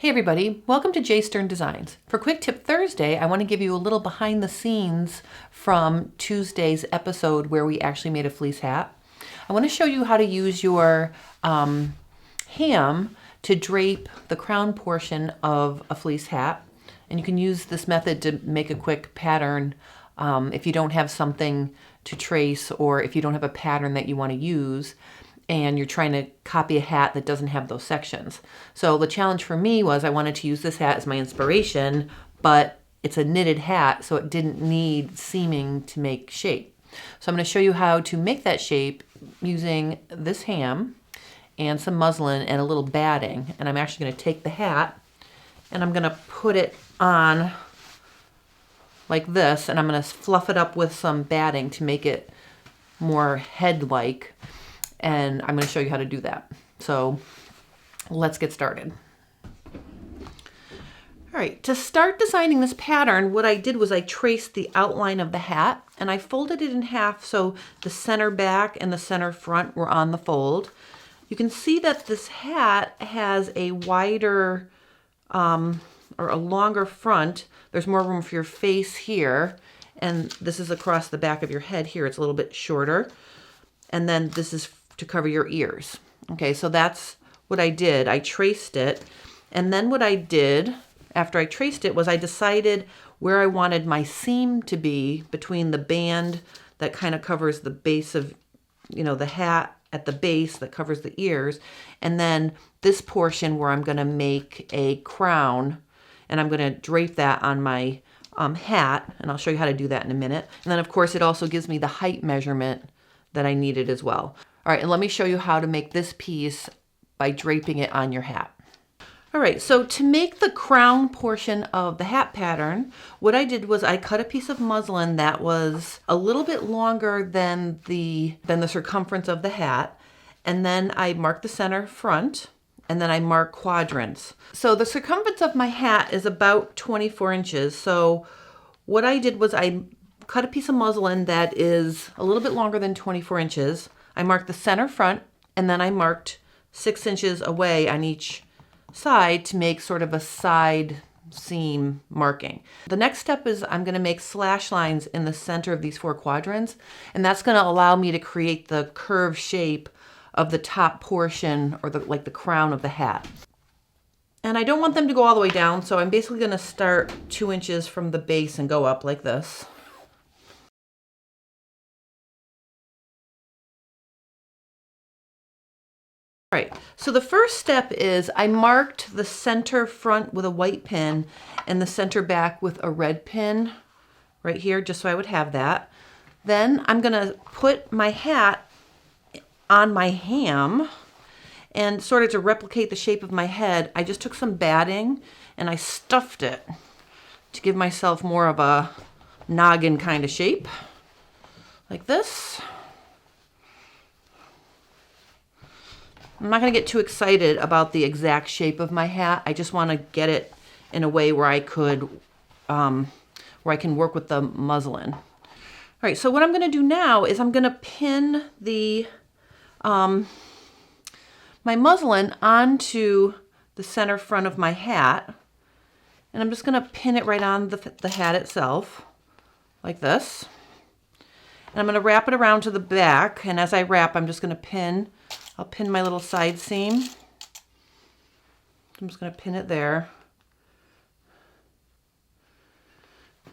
Hey everybody, welcome to J Stern Designs. For Quick Tip Thursday, I want to give you a little behind the scenes from Tuesday's episode where we actually made a fleece hat. I want to show you how to use your ham to drape the crown portion of a fleece hat. And you can use this method to make a quick pattern if you don't have something to trace or if you don't have a pattern that you want to use and you're trying to copy a hat that doesn't have those sections. So the challenge for me was I wanted to use this hat as my inspiration, but it's a knitted hat, so it didn't need seaming to make shape. So I'm going to show you how to make that shape using this ham and some muslin and a little batting. And I'm actually going to take the hat and I'm going to put it on like this, and I'm going to fluff it up with some batting to make it more head-like. And I'm going to show you how to do that. So let's get started. All right, to start designing this pattern, what I did was I traced the outline of the hat and I folded it in half so the center back and the center front were on the fold. You can see that this hat has a wider or a longer front. There's more room for your face here, and this is across the back of your head here. It's a little bit shorter. And then this is to cover your ears. Okay, so that's what I did. I traced it. And then what I did after I traced it was I decided where I wanted my seam to be between the band that kind of covers the base of, the hat at the base that covers the ears. And then this portion where I'm going to make a crown and I'm going to drape that on my hat. And I'll show you how to do that in a minute. And then of course it also gives me the height measurement that I needed as well. All right, and let me show you how to make this piece by draping it on your hat. All right, so to make the crown portion of the hat pattern, what I did was I cut a piece of muslin that was a little bit longer than the circumference of the hat, and then I marked the center front, and then I marked quadrants. So the circumference of my hat is about 24 inches. So what I did was I cut a piece of muslin that is a little bit longer than 24 inches. I marked the center front, and then I marked 6 inches away on each side to make sort of a side seam marking. The next step is I'm going to make slash lines in the center of these 4 quadrants, and that's going to allow me to create the curved shape of the top portion or the crown of the hat. And I don't want them to go all the way down, so I'm basically going to start 2 inches from the base and go up like this. All right, so the first step is I marked the center front with a white pin and the center back with a red pin right here, just so I would have that. Then I'm gonna put my hat on my ham, and sort of to replicate the shape of my head, I just took some batting and I stuffed it to give myself more of a noggin kind of shape, like this. I'm not going to get too excited about the exact shape of my hat. I just want to get it in a way where I can work with the muslin. All right, so what I'm going to do now is I'm going to pin the my muslin onto the center front of my hat, and I'm just going to pin it right on the hat itself, like this. And I'm going to wrap it around to the back, and as I wrap, I'm just going to I'll pin my little side seam. I'm just going to pin it there.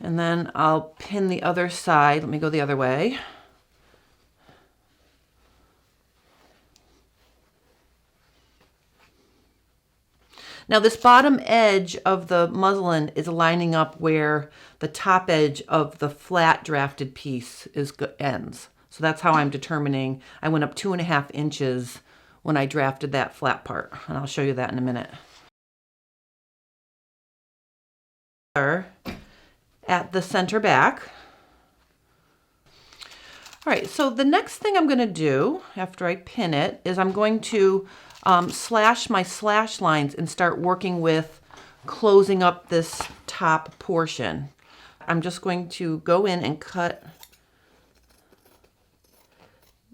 And then I'll pin the other side. Let me go the other way. Now this bottom edge of the muslin is lining up where the top edge of the flat drafted piece ends. So that's how I'm determining. I went up 2.5 inches when I drafted that flat part, and I'll show you that in a minute. At the center back. All right, so the next thing I'm going to do after I pin it is I'm going to slash my slash lines and start working with closing up this top portion. I'm just going to go in and cut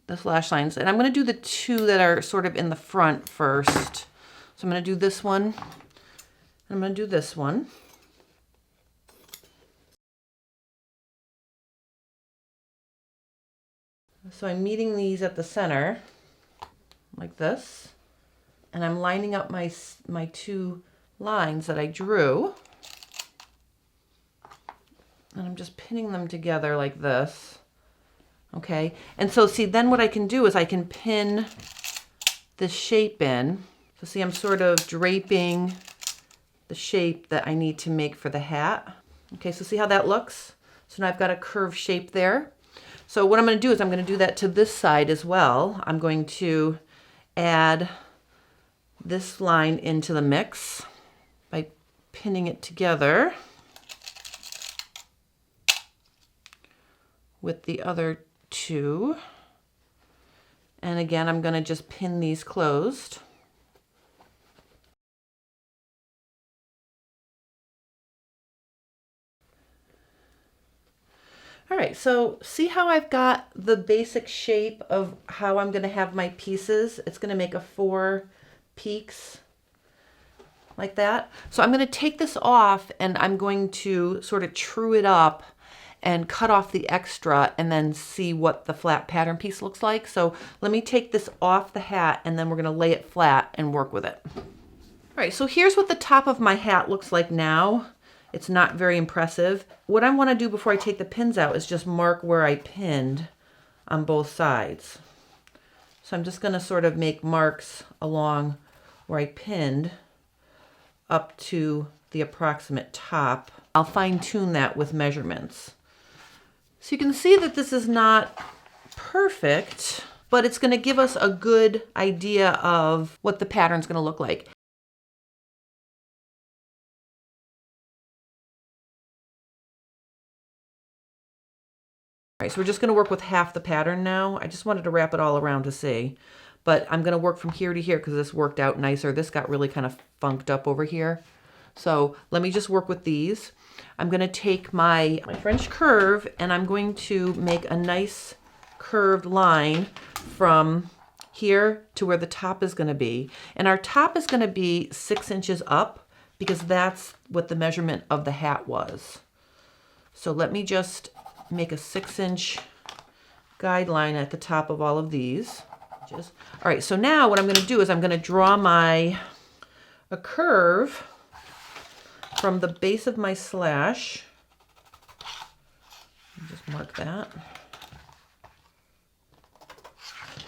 the slash lines, and I'm going to do the 2 that are sort of in the front first. So I'm going to do this one I'm going to do this one. So I'm meeting these at the center like this, and I'm lining up my two lines that I drew, and I'm just pinning them together like this. Okay, and so see, then what I can do is I can pin this shape in. So see, I'm sort of draping the shape that I need to make for the hat. Okay, so see how that looks? So now I've got a curved shape there. So what I'm going to do is I'm going to do that to this side as well. I'm going to add this line into the mix by pinning it together with the other two. And again, I'm going to just pin these closed. All right, so see how I've got the basic shape of how I'm going to have my pieces? It's going to make a 4 peaks like that. So I'm going to take this off and I'm going to sort of true it up and cut off the extra and then see what the flat pattern piece looks like. So let me take this off the hat and then we're going to lay it flat and work with it. All right, so here's what the top of my hat looks like now. It's not very impressive. What I want to do before I take the pins out is just mark where I pinned on both sides. So I'm just going to sort of make marks along where I pinned up to the approximate top. I'll fine tune that with measurements. So you can see that this is not perfect, but it's going to give us a good idea of what the pattern's going to look like. All right, so we're just going to work with half the pattern now. I just wanted to wrap it all around to see, but I'm going to work from here to here because this worked out nicer. This got really kind of funked up over here. So let me just work with these. I'm going to take my French curve and I'm going to make a nice curved line from here to where the top is going to be. And our top is going to be 6 inches up because that's what the measurement of the hat was. So let me just make a 6-inch guideline at the top of all of these. All right, so now what I'm going to do is I'm going to draw a curve from the base of my slash. Just mark that.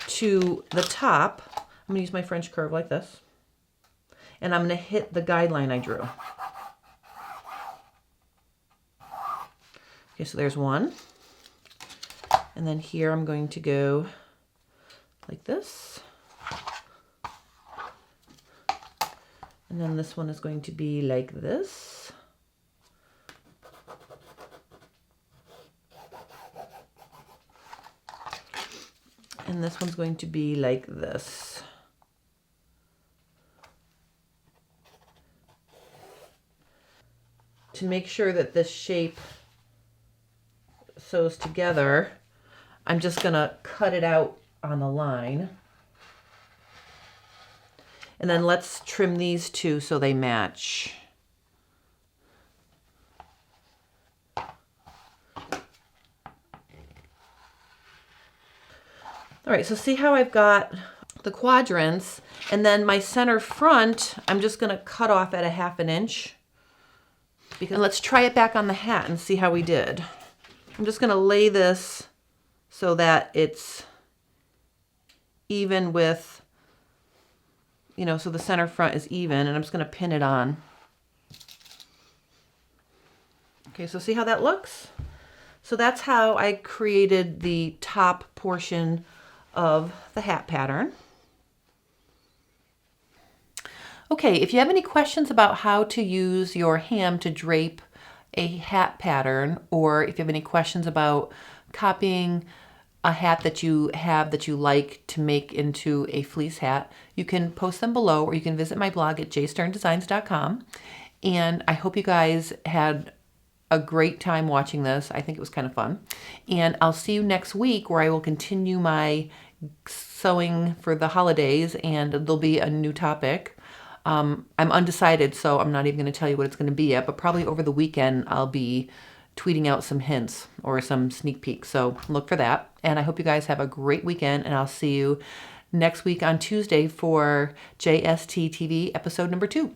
To the top. I'm going to use my French curve like this. And I'm going to hit the guideline I drew. Okay, so there's one. And then here I'm going to go like this. And then this one is going to be like this. And this one's going to be like this. To make sure that this shape sews together, I'm just going to cut it out on the line. And then let's trim these two so they match. All right, so see how I've got the quadrants, and then my center front, I'm just going to cut off at a 1/2 inch. And let's try it back on the hat and see how we did. I'm just going to lay this so that it's even with, so the center front is even, and I'm just going to pin it on. Okay, so see how that looks? So that's how I created the top portion of the hat pattern. Okay, if you have any questions about how to use your ham to drape a hat pattern, or if you have any questions about copying a hat that you have that you like to make into a fleece hat, you can post them below, or you can visit my blog at jsterndesigns.com. And I hope you guys had a great time watching this. I think it was kind of fun. And I'll see you next week where I will continue my sewing for the holidays, and there'll be a new topic. I'm undecided, so I'm not even going to tell you what it's going to be yet, but probably over the weekend I'll be tweeting out some hints or some sneak peeks. So look for that. And I hope you guys have a great weekend, and I'll see you next week on Tuesday for JST TV episode number 2.